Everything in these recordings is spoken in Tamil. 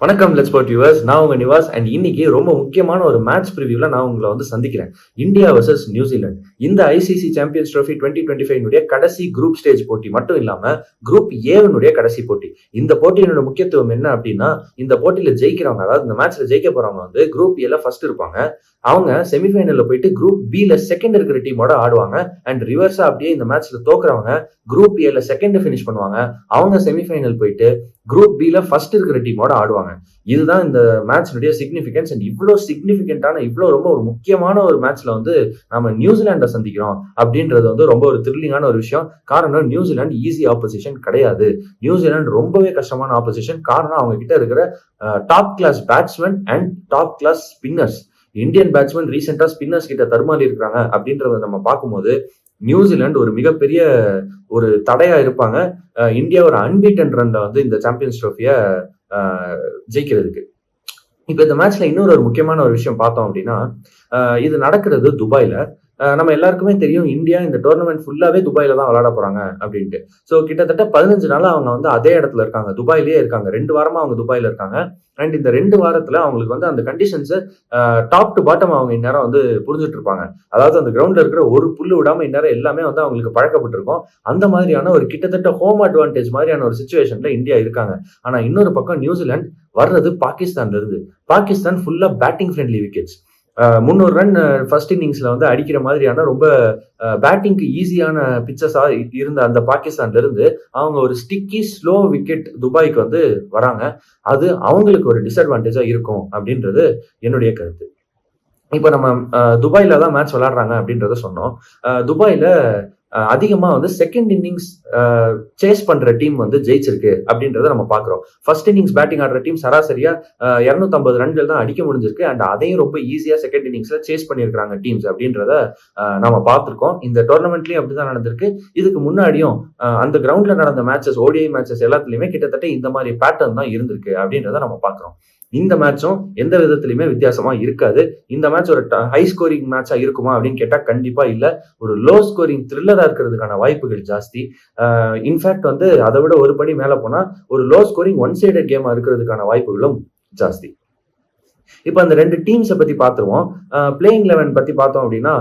வணக்கம் லெட்ஸ் ஸ்போர்ட் வியூவர்ஸ். நான் உங்க நிவாஸ் அண்ட் இன்னைக்கு ரொம்ப முக்கியமான ஒரு மேட்ச் ப்ரிவியூல நான் உங்களை சந்திக்கிறேன். India versus New Zealand. இந்த ஐசிசி சாம்பியன்ஸ் ட்ரோஃபி 2025 கடைசி குரூப் ஸ்டேஜ் போட்டி மட்டும் இல்லாம குரூப் ஏனுடைய கடைசி போட்டி. இந்த போட்டியினோட முக்கியத்துவம் என்ன அப்படின்னா, இந்த போட்டியில ஜெயிக்கிறவங்க, அதாவது இந்த மேட்ச்ல ஜெயிக்க போறவங்க குரூப் ஏல ஃபர்ஸ்ட் இருப்பாங்க. அவங்க செமிஃபைனல்ல போயிட்டு குரூப் பில செகண்ட் இருக்கிற டீமோட ஆடுவாங்க. அண்ட் ரிவர்ஸா அப்படியே இந்த மேட்ச்ல தோக்குறவங்க குரூப் ஏல செகண்ட் பினிஷ் பண்ணுவாங்க. அவங்க செமிஃபைனல் போயிட்டு குரூப் பில ஃபர்ஸ்ட் இருக்கிற டீமோட ஆடுவாங்க. இதுதான் இந்த மேட்ச்னுடைய சிக்னிபிகன்ஸ். அண்ட் இவ்வளவு சிக்னிபிகன்டான, இவ்வளவு ரொம்ப ஒரு முக்கியமான ஒரு மேட்ச்ல நம்ம நியூசிலாண்டை சந்திக்கிறோம் அப்படின்றது ரொம்ப ஒரு த்ரில்லிங்கான ஒரு விஷயம். காரணம், நியூசிலாந்து ஈஸி ஆப்போசிஷன் கிடையாது. நியூசிலாந்து ரொம்பவே கஷ்டமான ஆப்போசிஷன். காரணம், அவங்க கிட்ட இருக்கிற top class batsman and top class spinners. Indian batsman ரீசெண்டா ஸ்பின்னர்ஸ் கிட்ட தருமாறி இருக்கிறாங்க அப்படின்றத நம்ம பார்க்கும்போது நியூசிலாந்து ஒரு மிகப்பெரிய ஒரு தடையா இருப்பாங்க இந்தியா ஒரு அன்பீட்டன் ரன்ல இந்த சாம்பியன்ஸ் ட்ரோஃபிய ஜெயிக்கிறதுக்கு. இப்ப இந்த மேட்ச்ல இன்னொரு முக்கியமான ஒரு விஷயம் பார்த்தோம் அப்படின்னா, இது நடக்கிறது துபாயில. நம்ம எல்லாருக்குமே தெரியும், இந்தியா இந்த டோர்னமெண்ட் ஃபுல்லாவே துபாயில தான் விளையாட போறாங்க அப்படின்ட்டு. ஸோ கிட்டத்தட்ட 15 நாளா அவங்க அதே இடத்துல இருக்காங்க, துபாயிலேயே இருக்காங்க. 2 வாரமா அவங்க துபாயில இருக்காங்க. அண்ட் இந்த 2 வாரத்துல அவங்களுக்கு அந்த கண்டிஷன்ஸ் டாப் டு பாட்டம் அவங்க இந்நேரம் புரிஞ்சுட்டு இருப்பாங்க. அதாவது அந்த கிரவுண்ட்ல இருக்கிற ஒரு புல்லு விடாம இந்நேரம் எல்லாமே அவங்களுக்கு பழக்கப்பட்டிருக்கும். அந்த மாதிரியான ஒரு கிட்டத்தட்ட ஹோம் அட்வான்டேஜ் மாதிரியான ஒரு சிச்சுவேஷன்ல இந்தியா இருக்காங்க. ஆனா இன்னொரு பக்கம் நியூசிலாந்து வர்றது பாகிஸ்தான்ல இருந்து. பாகிஸ்தான் ஃபுல்லா batting friendly wickets. 300 run first இன்னிங்ஸ்ல அடிக்கிற மாதிரியான ரொம்ப பேட்டிங்க்கு ஈஸியான பிச்சஸா இருந்த அந்த பாகிஸ்தான்ல இருந்து அவங்க ஒரு ஸ்டிக்கி ஸ்லோ விக்கெட் துபாய்க்கு வராங்க. அது அவங்களுக்கு ஒரு டிஸ்அட்வான்டேஜா இருக்கும் அப்படின்றது என்னுடைய கருத்து. இப்ப நம்ம துபாயில தான் மேட்ச் விளையாடுறாங்க அப்படின்றத சொன்னோம். துபாயில அதிகமா செகண்ட் இன்னிங்ஸ் சேஸ் பண்ற டீம் ஜெயிச்சிருக்கு அப்படின்றத நம்ம பாக்குறோம். ஃபர்ஸ்ட் இன்னிங்ஸ் பேட்டிங் ஆடுற டீம் சராசரியா 250 ரன்கள் தான் அடிக்க முடிஞ்சிருக்கு. அண்ட் அதையும் ரொம்ப ஈஸியா செகண்ட் இன்னிங்ஸ்ல சேஸ் பண்ணிருக்காங்க டீம்ஸ் அப்படின்றத நம்ம பார்த்திருக்கோம். இந்த டோர்னமெண்ட்லயும் அப்படிதான் நடந்திருக்கு. இதுக்கு முன்னாடியும் அந்த கிரவுண்ட்ல நடந்த மேட்சஸ், ஓடிஐ மேட்சஸ் எல்லாத்துலயுமே கிட்டத்தட்ட இந்த மாதிரி பேட்டர்ன் தான் இருந்திருக்கு அப்படின்றத நம்ம பாக்குறோம். இந்த மேட்சும் எந்த விதத்திலுமே வித்தியாசமா இருக்காது. இந்த மேட்ச் ஒரு ஹை ஸ்கோரிங் மேட்சா இருக்குமா அப்படின்னு கேட்டா கண்டிப்பா இல்ல. ஒரு லோ ஸ்கோரிங் த்ரில்லரா இருக்கிறதுக்கான வாய்ப்புகள் ஜாஸ்தி. இன்ஃபேக்ட் அதை விட ஒரு படி மேல போனா ஒரு லோ ஸ்கோரிங் ஒன் சைடட் கேமா இருக்கிறதுக்கான வாய்ப்புகளும் ஜாஸ்தி. இப்ப அந்த 2 டீம்ஸை பத்தி பார்த்துருவோம். பிளேயிங் 11 பத்தி பார்த்தோம் அப்படின்னா,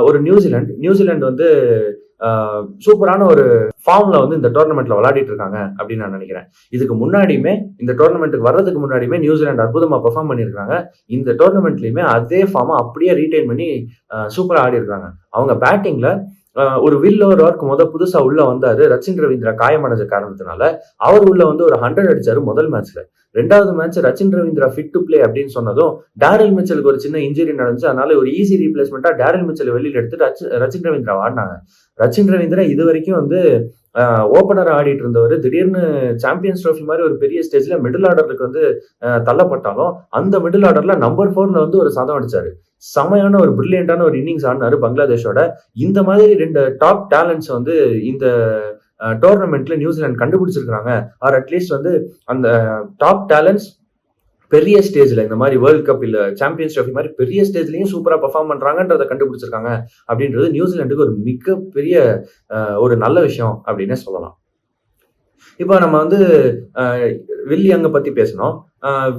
ஒரு நியூசிலாந்து சூப்பரான ஒரு ஃபார்ம்ல இந்த டோர்னமெண்ட்ல விளையாடிட்டு இருக்காங்க அப்படின்னு நான் நினைக்கிறேன். இதுக்கு முன்னாடியுமே, இந்த டோர்னமெண்ட்டுக்கு வர்றதுக்கு முன்னாடியுமே நியூசிலாந்து அற்புதமா பெர்ஃபார்ம் பண்ணியிருக்காங்க. இந்த டோர்னமெண்ட்லயுமே அதே ஃபார்மை அப்படியே ரீடைன் பண்ணி சூப்பரா ஆடி இருக்காங்க. அவங்க பேட்டிங்ல ஒரு வில் ஓவர் ஒர்க் புதுசா உள்ள வந்தாரு ரச்சின் ரவீந்திரா காயமடைஞ்ச காரணத்தினால. அவர் உள்ள ஒரு 100 அடிச்சாரு முதல் மேட்ச்ல. 2வது match Rachin Ravindra fit to play அப்படின்னு சொன்னதும் டேரில் மிச்சலுக்கு ஒரு சின்ன இன்ஜுரி நடந்துச்சு. அதனால ஒரு ஈஸி ரீப்ளேஸ்மெண்டா டேரில் மிச்சல் வெளியில எடுத்து ரச்சின் ரவீந்திரா ஆடினாங்க. ரச்சின் ரவீந்திரா இது வரைக்கும் ஓபனர் ஆடிட்டு இருந்தவர் திடீர்னு சாம்பியன்ஸ் ட்ரோஃபி மாதிரி ஒரு பெரிய ஸ்டேஜ்ல மிடில் ஆர்டருக்கு தள்ளப்பட்டாலும் அந்த மிடில் ஆர்டர்ல நம்பர் 4ல ஒரு சதம் அடிச்சாரு. செமையான ஒரு பிரில்லியண்டான ஒரு இன்னிங்ஸ் ஆடினாரு பங்களாதேஷோட. இந்த மாதிரி 2 டாப் டேலண்ட்ஸ் இந்த டோர்னமெண்ட்ல நியூசிலாந்து கண்டுபிடிச்சிருக்காங்க. ஆர் அட்லீஸ்ட் அந்த டாப் டேலண்ட்ஸ் பெரிய ஸ்டேஜ்ல, இந்த மாதிரி வேர்ல்ட் கப் இல்ல சாம்பியன்ஸ் ட்ரோஃபி மாதிரி பெரிய ஸ்டேஜ்லயும் சூப்பரா பெர்ஃபார்ம் பண்றாங்கன்றத கண்டுபிடிச்சிருக்காங்க அப்படின்றது நியூசிலாந்துக்கு ஒரு மிகப்பெரிய ஒரு நல்ல விஷயம் அப்படின்னே சொல்லலாம். இப்போ நம்ம வில் யங்க பத்தி பேசணும்.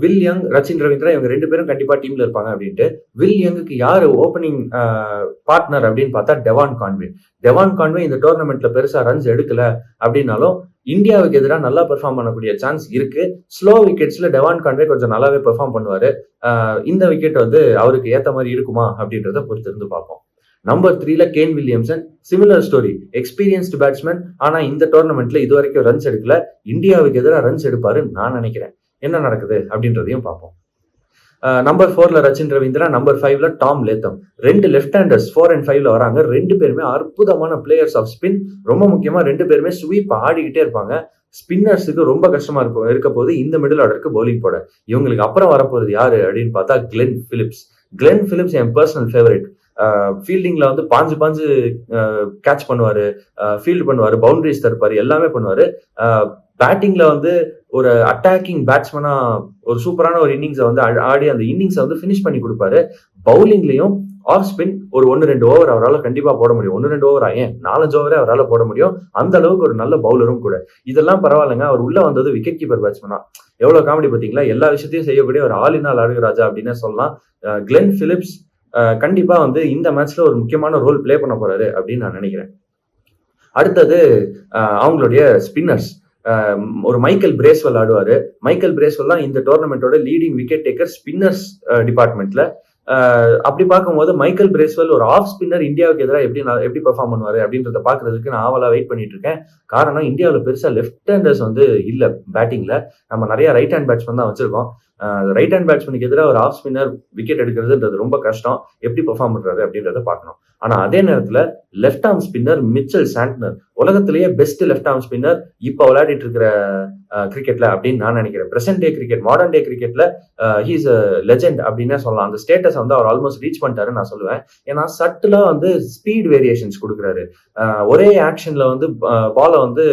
வில் யங், ரச்சின் ரவீந்திரா இவங்க 2 பேரும் கண்டிப்பா டீம்ல இருப்பாங்க அப்படின்ட்டு. வில் யங்குக்கு யாரு ஓப்பனிங் பார்ட்னர் அப்படின்னு பார்த்தா டெவான் கான்வே. டெவான் கான்வே இந்த டோர்னமெண்ட்ல பெருசா ரன்ஸ் எடுக்கல அப்படின்னாலும் இந்தியாவுக்கு எதிராக நல்லா பெர்ஃபார்ம் பண்ணக்கூடிய சான்ஸ் இருக்கு. ஸ்லோ விக்கெட்ஸ்ல டெவான் கான்வே கொஞ்சம் நல்லாவே பெர்ஃபார்ம் பண்ணுவாரு. இந்த விக்கெட் அவருக்கு ஏத்த மாதிரி இருக்குமா அப்படின்றத பொறுத்து இருந்து பார்ப்போம். நம்பர் 3ல Kane Williamson. Similar story, experienced batsman. ஆனா இந்த டோர்னமெண்ட்ல இது வரைக்கும் ரன்ஸ் எடுக்கல. இந்தியாவுக்கு எதிராக ரன்ஸ் எடுப்பாருன்னு நான் நினைக்கிறேன். என்ன நடக்குது அப்படின்றதையும் பார்ப்போம். நம்பர் 4ல ரச்சின் ரவீந்திரா, நம்பர் 5ல Tom Latham. 2 left handers 4 and 5ல வராங்க. 2 பேருமே அற்புதமான பிளேயர்ஸ் ஆஃப் ஸ்பின். ரொம்ப முக்கியமா 2 பேருமே ஸ்வீப் ஆடிக்கிட்டே இருப்பாங்க. ஸ்பின்னர்ஸுக்கு ரொம்ப கஷ்டமா இருக்க போது இந்த மிடில் ஆர்டருக்கு பவுலிங் போட. இவங்களுக்கு அப்புறம் வரப்போறது யாரு அப்படின்னு பார்த்தா கிளென் பிலிப்ஸ். கிளென் பிலிப்ஸ் என் பர்சனல் ஃபேவரட். ஃபீல்டிங்ல பாஞ்சு கேட்ச் பண்ணுவாரு, ஃபீல்டு பண்ணுவாரு, பவுண்டரிஸ் தருப்பாரு, எல்லாமே பண்ணுவாரு. பேட்டிங்ல ஒரு அட்டாக்கிங் பேட்ஸ்மேனா ஒரு சூப்பரான ஒரு இன்னிங்ஸை ஆடி அந்த இன்னிங்ஸை ஃபினிஷ் பண்ணி கொடுப்பாரு. பவுலிங்லயும் ஆஃப் ஸ்பின் ஒரு 1-2 ஓவர் அவரால் கண்டிப்பா போட முடியும். 1-2 ஓவரா, ஏன் 4-5 ஓவரே அவரால் போட முடியும். அந்த அளவுக்கு ஒரு நல்ல பவுலரும் கூட. இதெல்லாம் பரவாயில்லைங்க. அவர் உள்ள வந்தது விக்கெட் கீப்பர் பேட்ஸ்மேனா. எவ்வளவு காமெடி பாத்தீங்களா? எல்லா விஷயத்தையும் செய்யக்கூடிய ஒரு ஆல் இன் ஆல் அழகு ராஜா அப்படின்னு சொல்லலாம். கிளென் பிலிப்ஸ் கண்டிப்பா வந்து இந்த மேட்ச்ல ஒரு முக்கியமான ரோல் பிளே பண்ண போறாரு அப்படின்னு நான் நினைக்கிறேன். அடுத்தது அவங்களுடைய ஸ்பின்னர்ஸ். ஒரு மைக்கேல் பிரேஸ்வெல் ஆடுவாரு. மைக்கேல் பிரேஸ்வெல் தான் இந்த டோர்னமெண்டோட லீடிங் விக்கெட் டேக்கர் ஸ்பின்னர்ஸ் டிபார்ட்மெண்ட்ல. அப்படி பார்க்கும்போது மைக்கேல் பிரேஸ்வெல் ஒரு ஆஃப் ஸ்பின்னர் இந்தியாவுக்கு எதிராக எப்படி பெர்ஃபார்ம் பண்ணுவாரு அப்படின்றத பாக்குறதுக்கு நான் ஆவலா வெயிட் பண்ணிட்டு இருக்கேன். காரணம், இந்தியாவில் பெருசா லெஃப்ட் ஹேண்டர்ஸ் வந்து இல்ல பேட்டிங்ல. நம்ம நிறைய ரைட் ஹேண்ட் பேட்ஸ்மேன் தான் வச்சிருக்கோம். ரைட் ஹேண்ட் பேட்ஸ்மேனுக்கு எதிராக ஒரு ஆஃப் ஸ்பின்னர் விக்கெட் எடுக்கிறதுன்றது ரொம்ப கஷ்டம். எப்படி பெர்ஃபார்ம் பண்றாரு அப்படின்றத பார்க்கணும். ஆனா அதே நேரத்துல left arm spinner Mitchell Santner உலகத்திலேயே பெஸ்ட் லெஃப்ட் ஆர்ம் ஸ்பின்னர் இப்ப விளையாடிட்டு இருக்கிற கிரிக்கெட்ல அப்படின்னு நான் நினைக்கிறேன். பிரசன்ட் டே கிரிக்கெட், மாடர்ன் டே கிரிக்கெட்ல ஹி இஸ் லெஜெண்ட் அப்படின்னே சொல்லலாம். அந்த ஸ்டேட்டஸ் வந்து அவர் ஆல்மோஸ்ட் ரீச் பண்ணிட்டாருன்னு நான் சொல்லுவேன். ஏன்னா சட்டிலா வந்து ஸ்பீட் வேரியேஷன்ஸ் கொடுக்குறாரு. ஒரே ஆக்ஷன்ல வந்து பாலை வந்து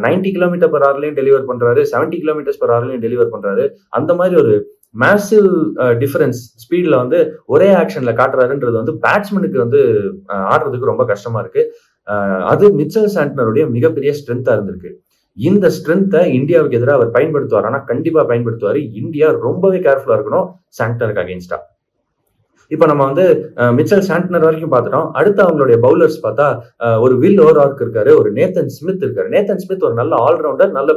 90 km/hலயும் டெலிவர் பண்றாரு, 70 km/hலயும் டெலிவர் பண்றாரு. அந்த மாதிரி ஒரு மேசிவ் டிஃபரன்ஸ் ஸ்பீட்ல வந்து ஒரே ஆக்ஷன்ல காட்டுறாருன்றது வந்து பேட்ஸ்மேனுக்கு வந்து ஆடுறதுக்கு ரொம்ப கஷ்டமா இருக்கு. அது மிச்சல் சாண்ட்னருடைய மிகப்பெரிய ஸ்ட்ரென்த்தா இருந்திருக்கு. இந்த ஸ்ட்ரென்த்தை இந்தியாவுக்கு எதிராக அவர் பயன்படுத்துவார். ஆனா கண்டிப்பா பயன்படுத்துவாரு. இந்தியா ரொம்பவே கேர்ஃபுல்லா இருக்கணும் சாண்ட்னருக்கு அகேன்ஸ்டா. இப்ப நம்ம வந்து மிச்சல் சாண்ட்னர் வரைக்கும் பார்த்துட்டோம். அடுத்து அவங்களுடைய பவுலர்ஸ் பார்த்தா ஒரு வில் ஓவரார்க் இருக்காரு, ஒரு நேத்தன் ஸ்மித் இருக்காரு. நேத்தன் ஸ்மித் ஒரு நல்ல ஆல்ரவுண்டர், நல்ல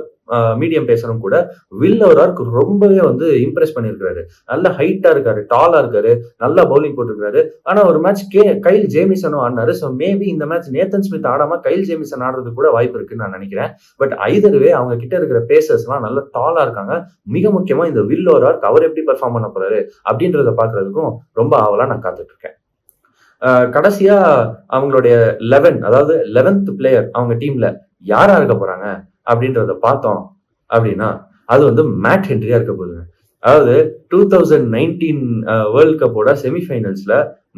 மீடியம் பேசரும் கூட. வில் ஓவரார்க் ரொம்பவே வந்து இம்ப்ரெஸ் பண்ணிருக்காரு. நல்ல ஹைட்டா இருக்காரு, டாலா இருக்காரு, நல்லா பவுலிங் போட்டிருக்காரு. ஆனா ஒரு மேட்ச் கைல் ஜேமிசனும் ஆடினாரு. ஸோ மேபி இந்த மேட்ச் நேத்தன் ஸ்மித் ஆடாம கைல் ஜேமிசன் ஆடுறது கூட வாய்ப்பு இருக்குன்னு நான் நினைக்கிறேன். பட் ஐதர்வே அவங்க கிட்ட இருக்கிற பேசர்ஸ் எல்லாம் நல்ல டாலா இருக்காங்க. மிக முக்கியமா இந்த வில் ஓவரார்க் அவர் எப்படி பெர்ஃபார்ம் பண்ண போறாரு அப்படின்றத பாக்குறதுக்கும் ரொம்ப ஆவலா நான் காத்துட்டு இருக்கேன். கடைசியா அவங்களுடைய 11, அதாவது 11th பிளேயர் அவங்க டீம்ல யாரா இருக்க போறாங்க அப்படின்றத பார்த்தோம் அப்படின்னா அது வந்து மேட் ஹென்ரியா இருக்க போகுதுங்க. அதாவது 2019 வேர்ல்ட் கப்போட செமிஃபைனல்ஸ்ல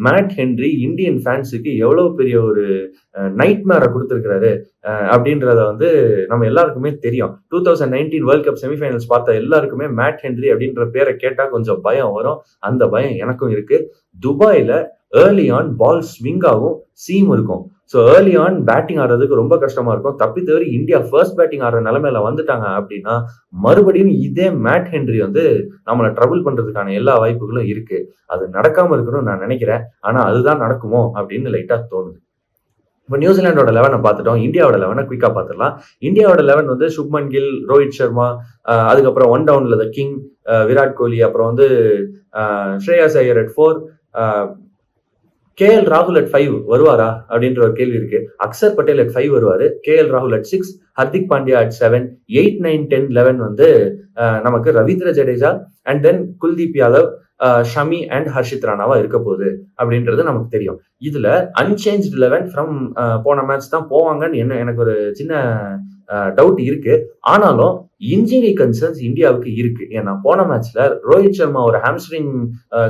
மேட் ஹென்ரி இந்தியன் ஃபேன்ஸுக்கு எவ்வளவு பெரிய ஒரு நைட்மேரை கொடுத்திருக்கிறாரு அப்படின்றத வந்து நம்ம எல்லாருக்குமே தெரியும். 2019 வேர்ல்ட் கப் செமிஃபைனல்ஸ் பார்த்த எல்லாருக்குமே மேட் ஹென்ரி அப்படின்ற பேரை கேட்டா கொஞ்சம் பயம் வரும். அந்த பயம் எனக்கும் இருக்கு. துபாயில ஏர்லி ஆன் பால் ஸ்விங் ஆகும், சீம் இருக்கும். ஸோ ஏர்லி ஆன் பேட்டிங் ஆடுறதுக்கு ரொம்ப கஷ்டமா இருக்கும். தப்பி தவிர இந்தியா ஃபர்ஸ்ட் பேட்டிங் ஆடுற நிலைமையில வந்துட்டாங்க அப்படின்னா மறுபடியும் இதே மேட் ஹென்ரி வந்து நம்மளை ட்ரபிள் பண்றதுக்கான எல்லா வாய்ப்புகளும் இருக்கு. அது நடக்காம இருக்கணும்னு நான் நினைக்கிறேன். ஆனா அதுதான் நடக்குமோ அப்படின்னு லைட்டா தோணுது. இப்போ நியூசிலாண்டோட 11 பார்த்துட்டோம். இந்தியாவோட 11 குயிக்கா பார்த்துடலாம். இந்தியாவோட 11 வந்து சுப்மன் கில், ரோஹித் சர்மா, அதுக்கப்புறம் ஒன் டவுன்ல த கிங் விராட் கோலி, அப்புறம் வந்து ஸ்ரேயாஸ் ஐயர் at 4, KL ராகுல் at 5 வருவாரா அப்படின்ற ஒரு கேள்வி இருக்கு. அக்சர் பட்டேல் at 5 வருவாரு. KL ராகுல் at 6, ஹர்திக் பாண்டியா at 7, 8, 9, 10, 11 வந்து நமக்கு Ravindra Jadeja and then Kuldeep Yadav, Shami and Harshit ராணாவா இருக்க போகுது அப்படின்றது நமக்கு தெரியும். இதுல அன்சேஞ்ச்டு 11 ஃப்ரம் போன மேட்ச் தான் போவாங்கன்னு எனக்கு ஒரு சின்ன டவுட் இருக்கு. ஆனாலும் இன்ஜுரி கன்சர்ன்ஸ் இந்தியாவுக்கு இருக்கு. ஏன்னா போன மேட்ச்ல ரோஹித் சர்மா ஒரு ஹாம்ஸ்ட்ரிங்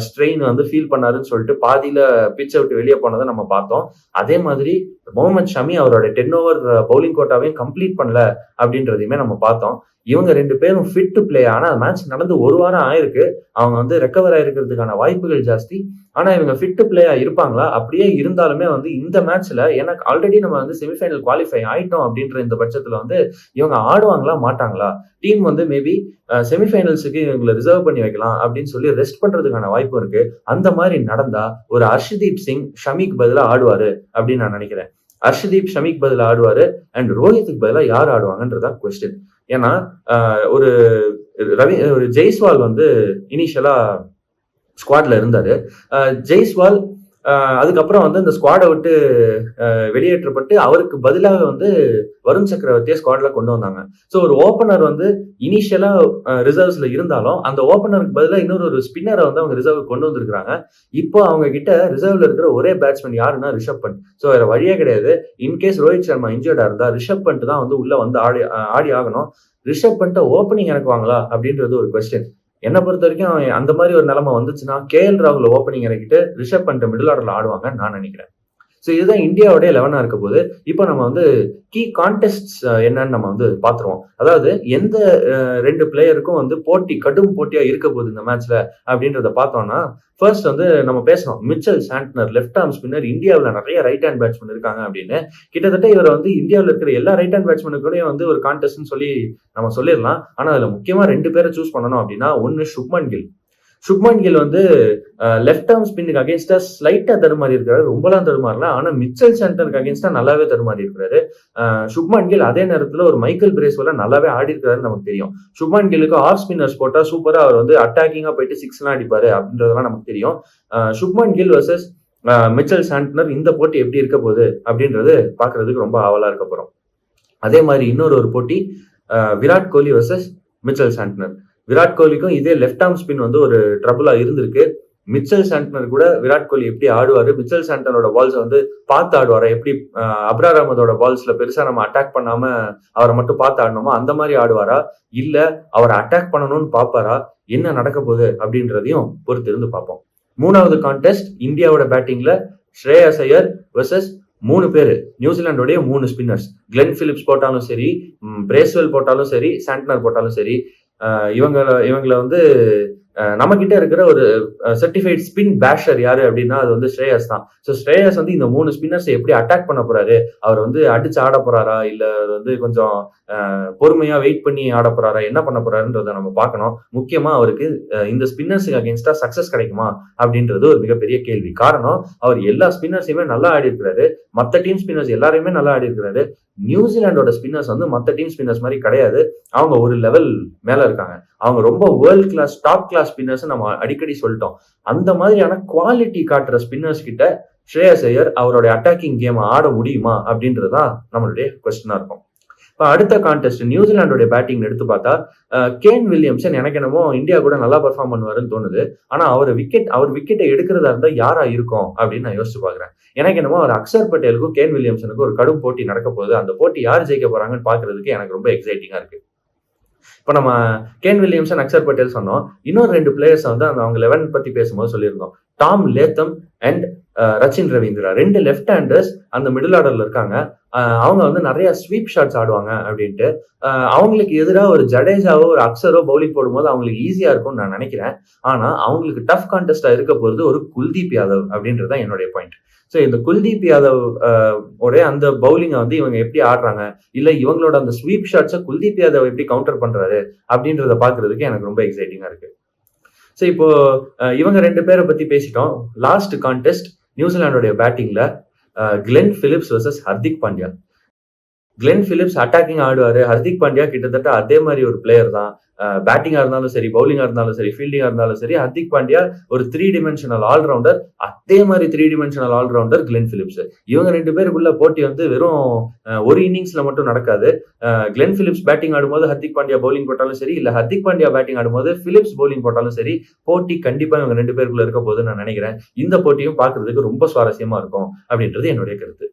ஸ்ட்ரெயின் வந்து ஃபீல் பண்ணாருன்னு சொல்லிட்டு பாதியில பிச்சை விட்டு வெளியே போனதை நம்ம பார்த்தோம். அதே மாதிரி முகமது ஷமி அவரோட 10 ஓவர் பவுலிங் கோட்டாவையும் கம்ப்ளீட் பண்ணல அப்படின்றதையுமே நம்ம பார்த்தோம். இவங்க 2 பேரும் ஃபிட் டு பிளே. ஆனா மேட்ச் நடந்து ஒரு வாரம் ஆயிருக்கு. அவங்க வந்து ரெக்கவர் ஆயிருக்கிறதுக்கான வாய்ப்புகள் ஜாஸ்தி. ஆனா இவங்க ஃபிட் டு பிளேயா இருப்பாங்களா? அப்படியே இருந்தாலுமே வந்து இந்த மேட்ச்ல எனக்கு ஆல்ரெடி நம்ம வந்து செமிஃபைனல் குவாலிஃபை ஆயிட்டோம் அப்படின்ற இந்த பட்சத்துல வந்து இவங்க ஆடுவாங்களா மாட்டாங்களா? டீம் வந்து மேபி செமிஃபைனல்ஸுக்கு இவங்களை ரிசர்வ் பண்ணி வைக்கலாம் அப்படின்னு சொல்லி ரெஸ்ட் பண்றதுக்கான வாய்ப்பு இருக்கு. அந்த மாதிரி நடந்தா ஒரு ஹர்ஷ்தீப் சிங் ஷமிக்கு பதிலா ஆடுவாரு அப்படின்னு நான் நினைக்கிறேன். ஹர்ஷ்தீப் ஷமிக்கு பதிலா ஆடுவாரு அண்ட் ரோஹித்துக்கு பதிலா யார் ஆடுவாங்கன்றதா கொஸ்டின். ஏன்னா ஒரு ஜெய்ஸ்வால் வந்து இனிஷியலா ஸ்குவாட்ல இருந்தாரு. ஜெய்ஸ்வால் அதுக்கப்புறம் வந்து இந்த ஸ்குவாடை விட்டு வெளியேற்றப்பட்டு அவருக்கு பதிலாக வந்து வருண் சக்கரவர்த்தியை ஸ்குவாட்ல கொண்டு வந்தாங்க. ஸோ ஒரு ஓப்பனர் வந்து இனிஷியலா ரிசர்வ்ஸ்ல இருந்தாலும் அந்த ஓப்பனருக்கு பதிலாக இன்னொரு ஸ்பின்னரை வந்து அவங்க ரிசர்வ் கொண்டு வந்திருக்காங்க. இப்போ அவங்க கிட்ட ரிசர்வ்ல இருக்கிற ஒரே பேட்ஸ்மேன் யாருன்னா ரிஷப் பண்ட். ஸோ வேற வழியே கிடையாது. இன்கேஸ் ரோஹித் சர்மா இன்ஜர்டா இருந்தா ரிஷப் பண்ட் தான் வந்து உள்ள வந்து ஆடி ஆகணும். ரிஷப் பண்ட்டை ஓப்பனிங் இறக்குவாங்களா அப்படின்றது ஒரு கொஸ்டின். என்னை பொறுத்த வரைக்கும் அந்த மாதிரி ஒரு நிலைமை வந்துச்சுன்னா KL ராகுல் ஓப்பனிங் இறக்கிட்டு ரிஷப் பண்ட் மிடில் ஆர்டர்ல ஆடுவாங்கன்னு நான் நினைக்கிறேன். ஸோ இதுதான் இந்தியாவோட 11 இருக்க போது. இப்போ நம்ம வந்து கீ கான்டெஸ்ட் என்னன்னு நம்ம வந்து பாத்துருவோம். அதாவது எந்த 2 பிளேயருக்கும் வந்து கடும் போட்டியா இருக்க போகுது இந்த மேட்ச்ல அப்படின்றத பார்த்தோம்னா, ஃபர்ஸ்ட் வந்து நம்ம பேசணும். Mitchell Santner left arm spinner, இந்தியாவில் நிறைய ரைட் ஹேண்ட் பேட்ஸ்மேன் இருக்காங்க அப்படின்னு. கிட்டத்தட்ட இவர் வந்து இந்தியாவில் இருக்கிற எல்லா ரைட் ஹேண்ட் பேட்ஸ்மேனுக்கூடயும் வந்து ஒரு கான்டெஸ்ட்னு சொல்லி நம்ம சொல்லிடலாம். ஆனா அதுல முக்கியமா 2 பேரை சூஸ் பண்ணணும் அப்படின்னா, ஒன்னு சுப்மன் கில். சுப்மன் கில் வந்து லெஃப்ட் ஆர்ம் ஸ்பின்னுக்கு அகேன்ஸ்டா ஸ்லைட்டா தடுமாறி இருக்காரு, ரொம்பலாம் தடுமாறல. ஆனா மிச்சல் சாண்டனருக்கு அகேன்ஸ்டா நல்லாவே தடுமாறி இருக்காரு. சுப்மன் கில் அதே நேரத்துல ஒரு மைக்கேல் பிரேஸ்வெல்ல நல்லாவே ஆடி இருக்காருன்னு நமக்கு தெரியும். சுப்மன் கில்லுக்கு ஆஃப் ஸ்பின்னர்ஸ் போட்டா சூப்பரா அவர் வந்து அட்டாக்கிங்கா போயிட்டு 6 எல்லாம் அடிப்பாரு அப்படின்றதெல்லாம் நமக்கு தெரியும். Shubman Gill versus Mitchell Santner, இந்த போட்டி எப்படி இருக்க போகுது அப்படின்றது பாக்குறதுக்கு ரொம்ப ஆவலா இருக்க போறோம். அதே மாதிரி இன்னொரு போட்டி Virat Kohli versus Mitchell Santner. Virat கோலிக்கும் இதே லெஃப்ட் ஆர்ம் ஸ்பின் வந்து ஒரு ட்ரபுளா இருந்திருக்கு. மிச்சல் சாண்டனர் கூட விராட் கோலி எப்படி ஆடுவாரு, மிச்சல் சாண்டனரோட பால்ஸ் வந்து பார்த்து ஆடுவாரா, எப்படி அப்ரார் அஹமதோட பால்ஸ்ல பெருசா நம்ம அட்டாக் பண்ணாம அவரை மட்டும் பார்த்து ஆடணுமோ அந்த மாதிரி ஆடுவாரா, இல்ல அவரை அட்டாக் பண்ணணும்னு பாப்பாரா, என்ன நடக்க போகுது அப்படின்றதையும் பொறுத்து இருந்து பார்ப்போம். 3வது கான்டெஸ்ட் இந்தியாவோட பேட்டிங்ல ஸ்ரேயஸ் ஐயர் வர்சஸ் 3 பேரு, நியூசிலாண்டோடைய 3 ஸ்பின்னர்ஸ். கிளென் பிலிப்ஸ் போட்டாலும் சரி, பிரேஸ்வெல் போட்டாலும் சரி, சாண்டனர் போட்டாலும் சரி, இவங்களை வந்து நம்ம கிட்ட இருக்கிற ஒரு சர்டிஃபைட் ஸ்பின் பேஷர் யாரு அப்படின்னா அது வந்து ஸ்ரேயஸ் தான். ஸோ ஸ்ரேயஸ் வந்து இந்த 3 ஸ்பின்னர்ஸை எப்படி அட்டாக் பண்ண போறாரு, அவர் வந்து அடிச்சு ஆட போறாரா, இல்ல வந்து கொஞ்சம் பொறுமையா வெயிட் பண்ணி ஆட போறாரா, என்ன பண்ண போறாருன்றத நம்ம பார்க்கணும். முக்கியமா அவருக்கு இந்த ஸ்பின்னர்ஸுக்கு அகேன்ஸ்டா சக்சஸ் கிடைக்குமா அப்படின்றது ஒரு மிகப்பெரிய கேள்வி. காரணம், அவர் எல்லா ஸ்பின்னர்ஸையுமே நல்லா ஆடி இருக்கிறாரு, மற்ற டீம் ஸ்பின்னர்ஸ் எல்லாரையுமே நல்லா ஆடி இருக்கிறாரு. நியூசிலாண்டோட ஸ்பின்னர்ஸ் வந்து மற்ற டீம் ஸ்பின்னர்ஸ் மாதிரி கிடையாது, அவங்க ஒரு லெவல் மேல இருக்காங்க. அவங்க ரொம்ப world class top class spinners நம்ம அடிக்கடி சொல்லிட்டோம். அந்த மாதிரியான குவாலிட்டி காட்டுற ஸ்பின்னர்ஸ் கிட்ட ஸ்ரேயஸ் ஐயர் அவரோட அட்டாக்கிங் கேம் ஆட முடியுமா அப்படின்றதுதான் நம்மளுடைய கொஸ்டினா இருக்கும். இப்ப அடுத்த கான்டெஸ்ட் நியூசிலாண்டோட பேட்டிங் எடுத்து பார்த்தா, கேன் வில்லியம்சன் எனக்கு என்னமோ இந்தியா கூட நல்லா பெர்ஃபார்ம் பண்ணுவாருன்னு தோணுது. ஆனா அவர் விக்கெட்டை எடுக்கிறதா இருந்தா யாரா இருக்கும் அப்படின்னு நான் யோசிச்சு பாக்குறேன். எனக்கு என்னமோ அவர் அக்சர் பட்டேலுக்கும் கேன் வில்லியம்சனுக்கும் ஒரு கடும் போட்டி நடக்க போகுது. அந்த போட்டி யார் ஜெயிக்க போறாங்கன்னு பாக்குறதுக்கு எனக்கு ரொம்ப எக்ஸைட்டிங்கா இருக்கு. இப்ப நம்ம கேன் வில்லியம்சன், அக்சர் பட்டேல் சொன்னோம். இன்னொரு 2 பிளேயர்ஸ் வந்து அவங்க 11 பத்தி பேசும்போது சொல்லியிருந்தோம். Tom Latham and Rachin Ravindra, 2 left handers அந்த மிடில் ஆர்டர்ல இருக்காங்க. அவங்க வந்து நிறைய ஸ்வீப் ஷாட்ஸ் ஆடுவாங்க அப்படின்ட்டு. அவங்களுக்கு எதிராக ஒரு ஜடேஜாவோ ஒரு அக்சரோ பவுலிங் போடும்போது அவங்களுக்கு ஈஸியா இருக்கும்னு நான் நினைக்கிறேன். ஆனா அவங்களுக்கு டஃப் கான்டெஸ்டா இருக்க போறது ஒரு குல்தீப் யாதவ் அப்படின்றதான் என்னுடைய பாயிண்ட். ஸோ இந்த குல்தீப் யாதவ் உடைய அந்த பவுலிங்கை வந்து இவங்க எப்படி ஆடுறாங்க, இல்ல இவங்களோட அந்த ஸ்வீப் ஷாட்ஸை குல்தீப் யாதவ் எப்படி கவுண்டர் பண்றாரு அப்படின்றத பாக்குறதுக்கு எனக்கு ரொம்ப எக்ஸைட்டிங்கா இருக்கு. ஸோ இப்போ இவங்க 2 பேரை பத்தி பேசிட்டோம். லாஸ்ட் கான்டெஸ்ட் நியூசிலாண்டோடைய பேட்டிங்ல Glenn Phillips versus Hardik Pandya. Glenn Phillips attacking ஆடுவாரு, ஹர்திக் பாண்டியா கிட்டத்தட்ட அதே மாதிரி ஒரு பிளேயர் தான். பேட்டிங்கா இருந்தாலும் சரி, பவுலிங்கா இருந்தாலும் சரி, ஃபீல்டிங்கா இருந்தாலும் சரி, ஹர்திக் பாண்டியா ஒரு 3 dimensional ஆல்ரவுண்டர். அதே மாதிரி 3 dimensional ஆல்ரவுண்டர் கிளென் பிலிப்ஸ். இவங்க 2 பேருக்குள்ள போட்டி வந்து வெறும் ஒரு இன்னிங்ஸ்ல மட்டும் நடக்காது. கிளென் பிலிப்ஸ் பேட்டிங் ஆடும்போது ஹர்திக் பாண்டியா பவுலிங் போட்டாலும் சரி, இல்ல ஹர்திக் பாண்டியா பேட்டிங் ஆடும்போது பிலிப்ஸ் பவுலிங் போட்டாலும் சரி, போட்டி கண்டிப்பா இவங்க 2 பேருக்குள்ள இருக்க போகுதுன்னு நான் நினைக்கிறேன். இந்த போட்டியும் பாக்குறதுக்கு ரொம்ப சுவாரஸ்யமா இருக்கும் அப்படின்றது என்னுடைய கருத்து.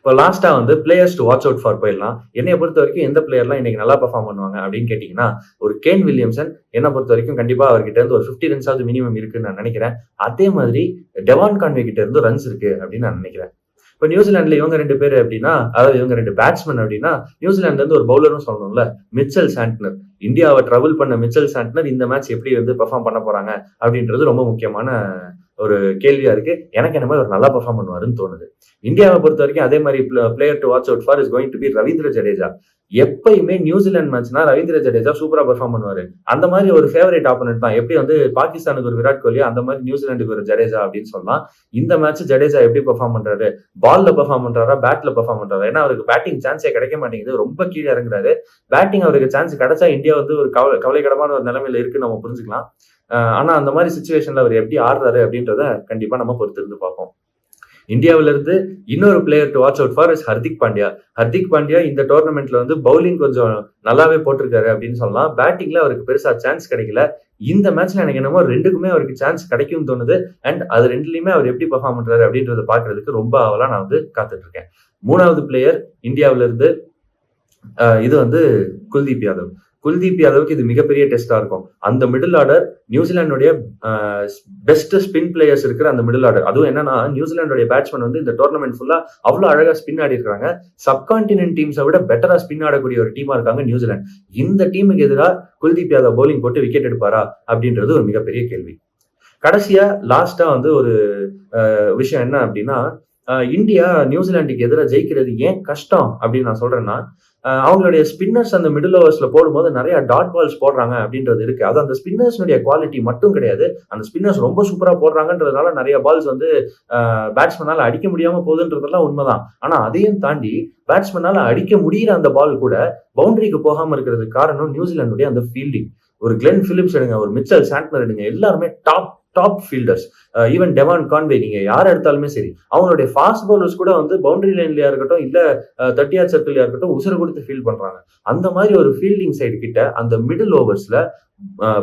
இப்போ லாஸ்டா வந்து players to watch out for போயிடலாம். என்னை பொறுத்த வரைக்கும் எந்த பிளேயர்லாம் இன்னைக்கு நல்லா பெர்ஃபார்ம் பண்ணுவாங்க அப்படின்னு கேட்டீங்கன்னா, ஒரு கேன் வில்லியம்சன் என்னை பொறுத்த வரைக்கும் கண்டிப்பா அவர்கிட்ட இருந்து ஒரு 50 ரன்ஸாவது மினிமம் இருக்குன்னு நான் நினைக்கிறேன். அதே மாதிரி டெவான் கான்வே கிட்ட இருந்து ரன்ஸ் இருக்கு அப்படின்னு நான் நினைக்கிறேன். இப்போ நியூசிலாந்துல இவங்க 2 பேர் அப்படின்னா, அதாவது இவங்க 2 பேட்ஸ்மேன் அப்படின்னா, நியூசிலாந்துல இருந்து ஒரு பவுலரும் சொல்லணும்ல, மிச்சல் சாண்ட்னர். இந்தியாவை ட்ரபிள் பண்ண மிச்சல் சாண்ட்னர் இந்த மேட்ச் எப்படி வந்து பெர்ஃபார்ம் பண்ண போறாங்க அப்படின்றது ரொம்ப முக்கியமான ஒரு கேள்வியா இருக்கு. எனக்கு என்ன மாதிரி ஒரு நல்லா பெர்ஃபார்ம் பண்ணுவாருன்னு தோணுது. இந்தியாவை பொறுத்த வரைக்கும் அதே மாதிரி player to watch out for is going to be Ravindra Jadeja. எப்பயுமே நியூசிலாந்து மேட்ச்னா ரவீந்திர ஜடேஜா சூப்பரா பெர்ஃபார்ம் பண்ணுவாரு. அந்த மாதிரி ஒரு ஃபேவரட் ஆப்போனன்ட் தான். எப்படி வந்து பாகிஸ்தானுக்கு ஒரு விராட் கோலி, அந்த மாதிரி நியூசிலாந்துக்கு ஒரு ஜடேஜா அப்படின்னு சொல்லலாம். இந்த மேட்ச் ஜடேஜா எப்படி பெர்ஃபார்ம் பண்றாரு, பால்ல பெர்ஃபார்ம் பண்றாரா, பேட்ல பெர்ஃபார்ம் பண்றாரா? ஏன்னா அவருக்கு பேட்டிங் சான்ஸே கிடைக்க மாட்டேங்குது, ரொம்ப கீழே இறங்குறாரு. பேட்டிங் அவருக்கு சான்ஸ் கிடைச்சா இந்தியா வந்து ஒரு கவலைக்கிடமான ஒரு நிலைமையில இருக்குன்னு நம்ம புரிஞ்சுக்கலாம். ஆனா அந்த மாதிரி சிச்சுவேஷன்ல அவர் எப்படி ஆடுறாரு அப்படின்றத கண்டிப்பா நம்ம பொறுத்திருந்து பார்ப்போம். இந்தியாவில இருந்து இன்னொரு player to watch out for is Hardik Pandya. Hardik Pandya இந்த டோர்னமெண்ட்ல வந்து பவுலிங் கொஞ்சம் நல்லாவே போட்டிருக்காரு அப்படின்னு சொல்லலாம். பேட்டிங்ல அவருக்கு பெருசா சான்ஸ் கிடைக்கல. இந்த மேட்ச்ல எனக்கு என்னமோ 2க்குமே அவருக்கு சான்ஸ் கிடைக்கும்னு தோணுது. அண்ட் அது 2லயுமே அவர் எப்படி பெர்ஃபார்ம் பண்றாரு அப்படின்றத பாக்குறதுக்கு ரொம்ப ஆவலா நான் வந்து காத்துட்டு இருக்கேன். 3வது பிளேயர் இந்தியாவில இருந்து இது வந்து குல்தீப் யாதவ். குல்தீப் யாதவுக்கு இது மிகப்பெரிய டெஸ்டா இருக்கும். அந்த மிடில் ஆர்டர் நியூசிலாந்துடைய பெஸ்ட் ஸ்பின் பிளேயர்ஸ் இருக்கிற அந்த மிடில் ஆர்டர். அதுவும் என்னன்னா நியூசிலாந்துடைய பேட்ஸ்மேன் வந்து இந்த டோர்னமெண்ட் ஃபுல்லா அவ்வளவு அழகா ஸ்பின் ஆடி இருக்காங்க. சப்கான்டினென்ட் டீம்ஸை விட பெட்டரா ஸ்பின் ஆடக்கூடிய ஒரு டீமா இருக்காங்க நியூசிலாந்து. இந்த டீமுக்கு எதிராக குல்தீப் யாதவ் பவுலிங் போட்டு விக்கெட் எடுப்பாரா அப்படின்றது ஒரு மிகப்பெரிய கேள்வி. கடைசியா லாஸ்டா வந்து ஒரு விஷயம் என்ன அப்படின்னா, இந்தியா நியூசிலாந்துக்கு எதிராக ஜெயிக்கிறது ஏன் கஷ்டம் அப்படின்னு நான் சொல்றேன்னா, அவங்களுடைய ஸ்பின்னர்ஸ் அந்த மிடில் ஓவர்ஸ்ல போடும்போது நிறைய டாட் பால்ஸ் போடுறாங்க அப்படின்றது இருக்கு. அது அந்த ஸ்பின்னர்ஸ்னுடைய குவாலிட்டி மட்டும் கிடையாது. அந்த ஸ்பின்னர்ஸ் ரொம்ப சூப்பரா போடுறாங்கன்றதுனால நிறைய பால்ஸ் வந்து பேட்ஸ்மேனால அடிக்க முடியாம போகுதுன்றதெல்லாம் உண்மைதான். ஆனா அதையும் தாண்டி பேட்ஸ்மேனால அடிக்க முடிகிற அந்த பால் கூட பவுண்டரிக்கு போகாம இருக்கிறதுக்கு காரணம் நியூசிலாந்துடைய அந்த ஃபீல்டிங். ஒரு கிளென் பிலிப்ஸ் எடுங்க, ஒரு மிச்சல் சாண்ட்னர் எடுங்க, எல்லாருமே top fielders. Even Devon Conway நீங்க யார் எடுத்தாலுமே சரி, அவங்களுடைய ஃபாஸ்ட் பவுலர்ஸ் கூட வந்து பவுண்டரி லைன்லயா இருக்கட்டும், இல்ல 30 யார்ட் சர்க்கிள்லயா இருக்கட்டும், உசுர கொடுத்து ஃபீல்ட் பண்றாங்க. அந்த மாதிரி ஒரு ஃபீல்டிங் சைடு கிட்ட அந்த மிடில் ஓவர்ஸ்ல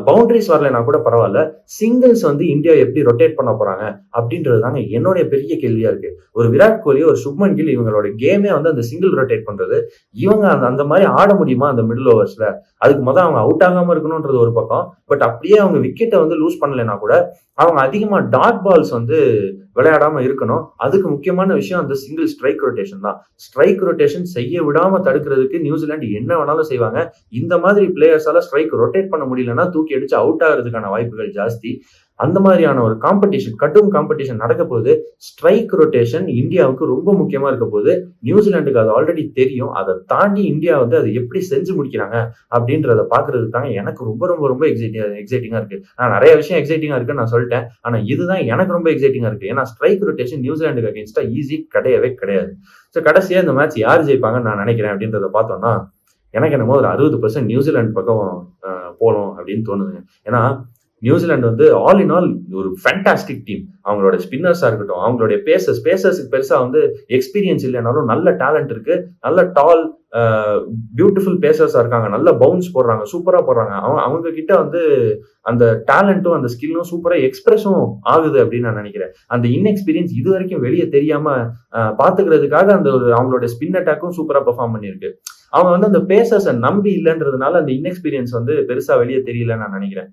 பவுண்டரிஸ் வரலைன்னா கூட பரவாயில்ல, சிங்கிள்ஸ் வந்து இந்தியா எப்படி ரொட்டேட் பண்ண போறாங்க அப்படின்றது தாங்க என்னுடைய பெரிய கேள்வியா இருக்கு. ஒரு விராட் கோலி, ஒரு சுப்மன் கில், இவங்களோட கேமே வந்து அந்த சிங்கிள் ரொட்டேட் பண்றது. இவங்க அந்த மாதிரி ஆட முடியுமா அந்த மிடில் ஓவர்ஸ்ல? அதுக்கு முதல் அவங்க அவுட் ஆகாம இருக்கணும்ன்றது ஒரு பக்கம். பட் அப்படியே அவங்க விக்கெட்டை வந்து லூஸ் பண்ணலைன்னா கூட அவங்க அதிகமா டாட் பால்ஸ் வந்து விளையாடாம இருக்கணும். அதுக்கு முக்கியமான விஷயம் அந்த சிங்கிள் ஸ்ட்ரைக் ரொட்டேஷன் தான். ஸ்ட்ரைக் ரொட்டேஷன் செய்ய விடாம தடுக்கிறதுக்கு நியூசிலாந்து என்ன வேணாலும் செய்வாங்க. இந்த மாதிரி பிளேயர்ஸால ஸ்ட்ரைக் ரொட்டேட் பண்ண முடியலன்னா தூக்கி அடிச்சு அவுட் ஆகிறதுக்கான வாய்ப்புகள் ஜாஸ்தி. அந்த மாதிரியான ஒரு கடும் காம்படிஷன் நடக்க போது. ஸ்ட்ரைக் ரொட்டேஷன் இந்தியாவுக்கு ரொம்ப முக்கியமா இருக்க போது. நியூசிலாந்துக்கு அது ஆல்ரெடி தெரியும். அதை தாண்டி இந்தியா வந்து அதை எப்படி செஞ்சு முடிக்கிறாங்க அப்படின்றத பாக்குறதுக்கு தாங்க எனக்கு ரொம்ப ரொம்ப ரொம்ப எக்ஸைட்டிங்கா இருக்கு. நான் நிறைய விஷயம் எக்ஸைட்டிங்கா இருக்குன்னு நான் சொல்லிட்டேன். ஆனா இதுதான் எனக்கு ரொம்ப எக்ஸைட்டிங்கா இருக்கு. ஏன்னா ஸ்ட்ரைக் ரொட்டேஷன் நியூசிலாந்துக்கு அகேன்ஸ்டா ஈஸி கிடையவே கிடையாது. ஸோ கடைசியா இந்த மேட்ச் யார் ஜெயிப்பாங்கன்னு நான் நினைக்கிறேன் அப்படின்றத பார்த்தோம்னா, எனக்கு என்னமோ ஒரு 60% நியூசிலாந்து பக்கம் போகணும் அப்படின்னு தோணுதுங்க. ஏன்னா நியூசிலாந்து வந்து ஆல் இன் ஆல் ஒரு ஃபேண்டாஸ்டிக் டீம். அவங்களோட ஸ்பின்னர்ஸா இருக்கட்டும், அவங்களுடைய பேசர்ஸுக்கு பெருசா வந்து எக்ஸ்பீரியன்ஸ் இல்லைனாலும் நல்ல டேலண்ட் இருக்கு. நல்ல டால் பியூட்டிஃபுல் பேசர்ஸா இருக்காங்க. நல்ல பவுன்ஸ் போடுறாங்க, சூப்பரா போடுறாங்க. அவங்க கிட்ட வந்து அந்த டேலண்ட்டும் அந்த ஸ்கில்லும் சூப்பரா எக்ஸ்பிரஸும் ஆகுது அப்படின்னு நான் நினைக்கிறேன். அந்த இன்எக்ஸ்பீரியன்ஸ் இது வரைக்கும் வெளியே தெரியாம பாத்துக்கிறதுக்காக அந்த ஒரு அவங்களோட ஸ்பின் அட்டாக்கும் சூப்பரா பெர்ஃபார்ம் பண்ணிருக்கு. அவங்க வந்து அந்த பேசர்ஸை நம்பி இல்லைன்றதுனால அந்த இன்எக்ஸ்பீரியன்ஸ் வந்து பெருசா வெளியே தெரியலன்னு நான் நினைக்கிறேன்.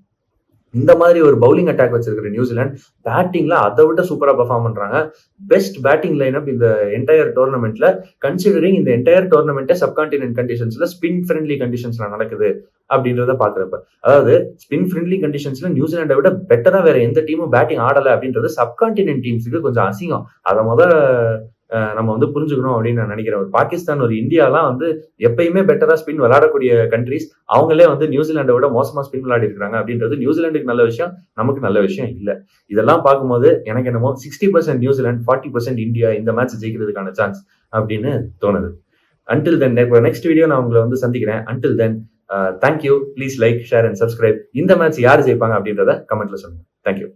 இந்த மாதிரி ஒரு பவுலிங் அட்டாக் வச்சிருக்கிற நியூசிலாந்து பேட்டிங்ல அதை விட சூப்பரா பெர்ஃபார்ம் பண்றாங்க. பெஸ்ட் பேட்டிங் லைனப் இந்த என்டையர் டோர்னமெண்ட்ல, கன்சிடரிங் இந்த என்டையர் டோர்னமெண்ட்டே சப்கான்டினென்ட் கண்டிஷன்ஸ்ல ஸ்பின் ஃப்ரெண்ட்லி கண்டிஷன்ஸ்ல நடக்குது அப்படின்றத பாக்குறப்ப, அதாவது ஸ்பின் ஃப்ரெண்ட்லி கண்டிஷன்ஸ்ல நியூசிலாண்டை விட பெட்டரா வேற எந்த டீமும் பேட்டிங் ஆடல அப்படின்றது சப்கான்டினென்ட் டீம்ஸுக்கு கொஞ்சம் அசிங்கம். அதை நம்ம வந்து புரிஞ்சுக்கணும் அப்படின்னு நான் நினைக்கிறேன். ஒரு பாகிஸ்தான், ஒரு இந்தியாலாம் வந்து எப்பயுமே பெட்டரா ஸ்பின் விளையாடக்கூடிய கண்ட்ரிஸ், அவங்களே வந்து நியூசிலாண்டை விட மோசமா ஸ்பின் விளையாடி இருக்காங்க அப்படின்றது நியூசிலாண்டுக்கு நல்ல விஷயம், நமக்கு நல்ல விஷயம் இல்ல. இதெல்லாம் பார்க்கும்போது எனக்கு என்னமோ 60% நியூசிலாந்து, 40% இந்தியா இந்த மேட்ச் ஜெயிக்கிறதுக்கான சான்ஸ் அப்படின்னு தோணுது. அன்டில் தென் நெக்ஸ்ட் வீடியோ நான் உங்களை வந்து சந்திக்கிறேன். Until then thank you. Please like, share and subscribe. இந்த மேட்ச் யார் ஜெயிப்பாங்க அப்படின்றத கமெண்ட்ல சொல்லுங்க. தேங்க்யூ.